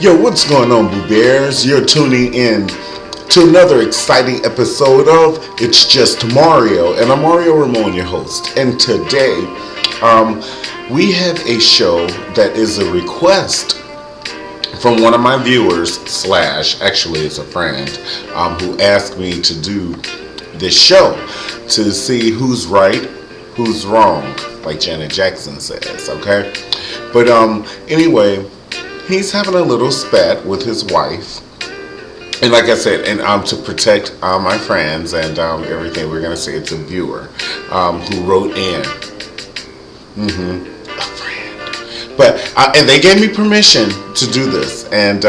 Yo, what's going on, Boo Bears? You're tuning in to another exciting episode of It's Just Mario, and I'm Mario Ramon, your host. And today, we have a show that is a request from one of my viewers, slash, actually it's a friend, who asked me to do this show to see who's right, who's wrong, like Janet Jackson says, okay? But anyway, he's having a little spat with his wife. And like I said, and to protect my friends and everything, we're going to say it's a viewer who wrote in. A friend. But, and they gave me permission to do this. And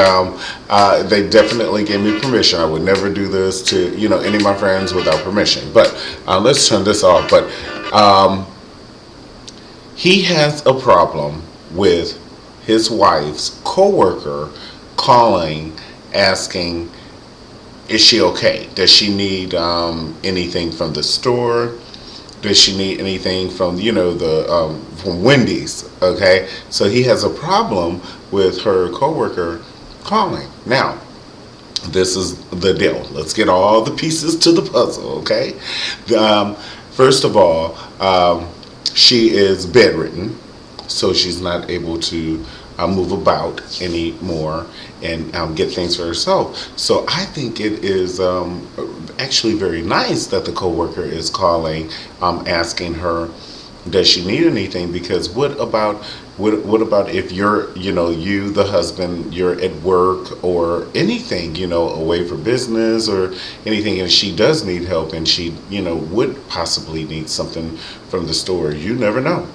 they definitely gave me permission. I would never do this to, any of my friends without permission. But let's turn this off. But he has a problem with his wife's coworker calling, asking, is she okay? Does she need anything from the store? Does she need anything from from Wendy's? Okay, so he has a problem with her coworker calling. Now, this is the deal. Let's get all the pieces to the puzzle. Okay, first of all, she is bedridden. So she's not able to move about anymore and get things for herself. So I think it is actually very nice that the coworker is calling, asking her, does she need anything? Because what about if you're, you, the husband, you're at work or anything, away for business or anything, and she does need help and she, would possibly need something from the store. You never know.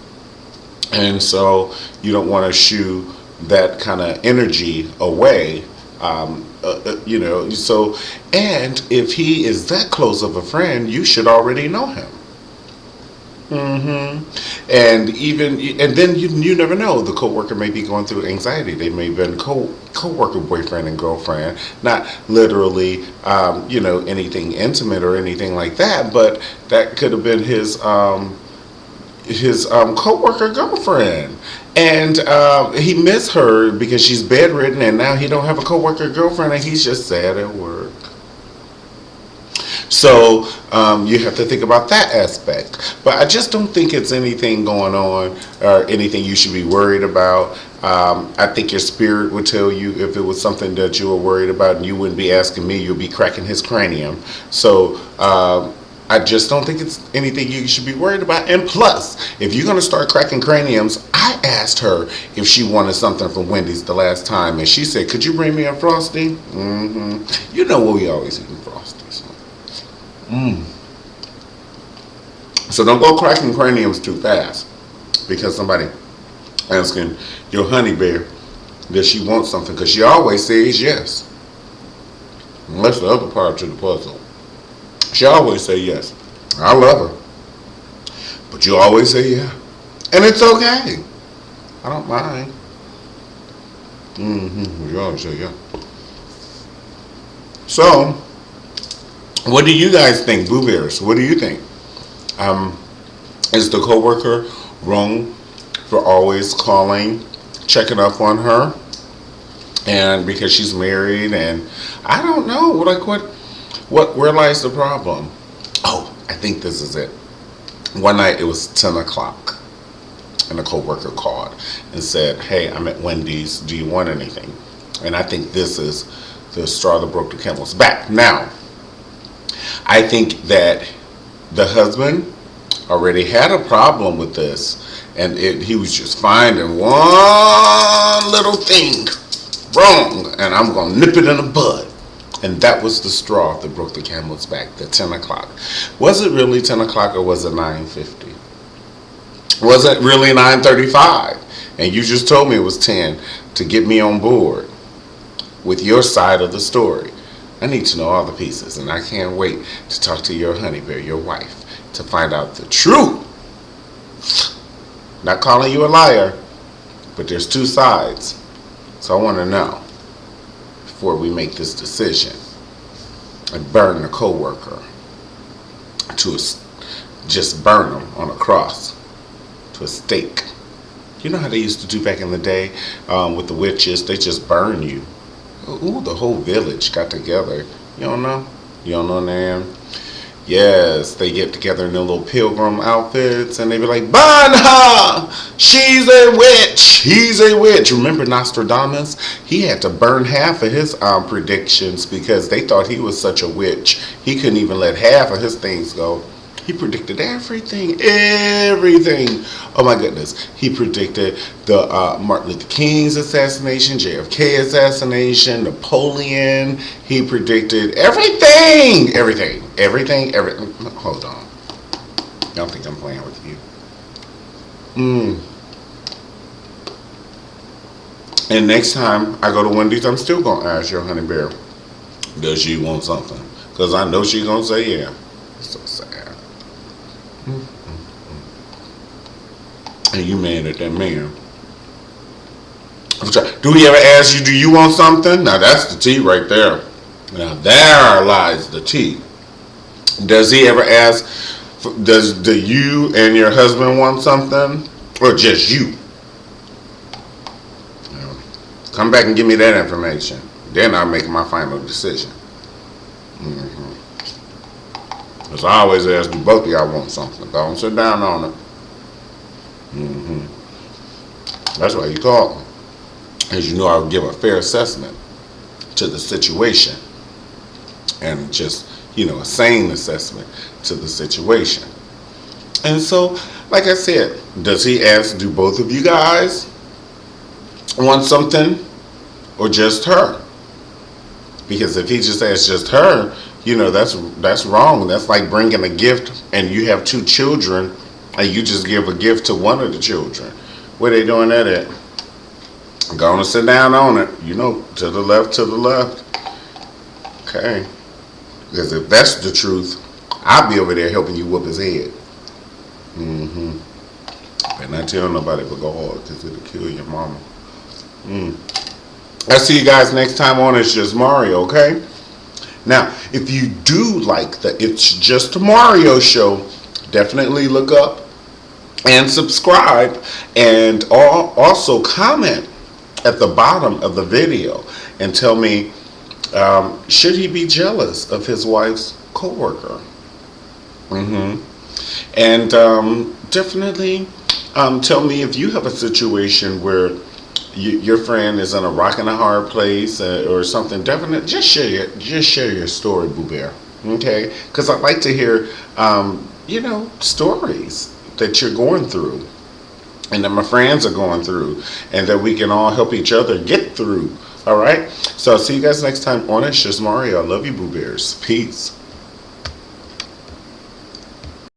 And so you don't want to shoo that kind of energy away, So, and if he is that close of a friend, you should already know him. And then you never know. The coworker may be going through anxiety. They may have been coworker boyfriend and girlfriend, not literally, anything intimate or anything like that, but that could have been his co-worker girlfriend, and he missed her because she's bedridden and now he don't have a co-worker girlfriend and he's just sad at work. So you have to think about that aspect, but I just don't think it's anything going on or anything you should be worried about. I think your spirit would tell you if it was something that you were worried about, and you wouldn't be asking me, you'll be cracking his cranium. So I just don't think it's anything you should be worried about. And plus, if you're going to start cracking craniums, I asked her if she wanted something from Wendy's the last time, and she said, could you bring me a Frosty? You know what, we always eating Frosties. So don't go cracking craniums too fast, because somebody asking your honey bear, does she want something? Because she always says yes. And that's the other part to the puzzle. She always say yes. I love her. But you always say yeah. And it's okay. I don't mind. You always say yeah. So, what do you guys think, Boo Bears? What do you think? Is the coworker wrong for always calling, checking up on her? And because she's married and I don't know, where lies the problem? Oh, I think this is it. One night it was 10 o'clock and a coworker called and said, hey, I'm at Wendy's. Do you want anything? And I think this is the straw that broke the camel's back. Now, I think that the husband already had a problem with this, and he was just finding one little thing wrong, and I'm going to nip it in the bud. And that was the straw that broke the camel's back, the 10 o'clock. Was it really 10 o'clock or was it 9:50? Was it really 9:35? And you just told me it was 10 to get me on board with your side of the story. I need to know all the pieces, and I can't wait to talk to your honey bear, your wife, to find out the truth. Not calling you a liar, but there's two sides. So I want to know before we make this decision and burn the coworker just burn them on a cross to a stake. You know how they used to do back in the day with the witches? They just burn you. Ooh, the whole village got together. You don't know? You don't know, Nan? Yes, they get together in their little pilgrim outfits and they be like, burn her! She's a witch! He's a witch! Remember Nostradamus? He had to burn half of his predictions because they thought he was such a witch. He couldn't even let half of his things go. He predicted everything, everything. Oh my goodness. He predicted the Martin Luther King's assassination, JFK assassination, Napoleon. He predicted everything, everything. Hold on. I don't think I'm playing with you. And next time I go to Wendy's, I'm still going to ask your honey bear, does she want something? Because I know she's going to say yeah. It's so sad. And you mad at that man. Do he ever ask you, do you want something? Now that's the tea right there. Now there lies the tea. Does he ever ask, do you and your husband want something? Or just you? Come back and give me that information. Then I'll make my final decision. Because I always ask, do both of y'all want something? Don't sit down on it. That's why you call me. As you know, I would give a fair assessment to the situation. And just, a sane assessment to the situation. And so, like I said, does he ask, do both of you guys want something? Or just her? Because if he just asks just her, that's wrong. That's like bringing a gift and you have 2 children and you just give a gift to one of the children. Where they doing that at? Go on and sit down on it. To the left. Okay. Because if that's the truth, I'll be over there helping you whoop his head. And not tell nobody but go hard because it'll kill your mama. I'll see you guys next time on It's Just Mario, okay? Now, if you do like the It's Just Mario show, definitely look up and subscribe and also comment at the bottom of the video and tell me, should he be jealous of his wife's coworker? And definitely tell me if you have a situation where your friend is in a rock and a hard place or something. Definitely, just share your story, Boo Bear. Okay, because I'd like to hear, stories that you're going through, and that my friends are going through, and that we can all help each other get through. All right. So I'll see you guys next time on It's Just Mario. I love you, Boo Bears. Peace.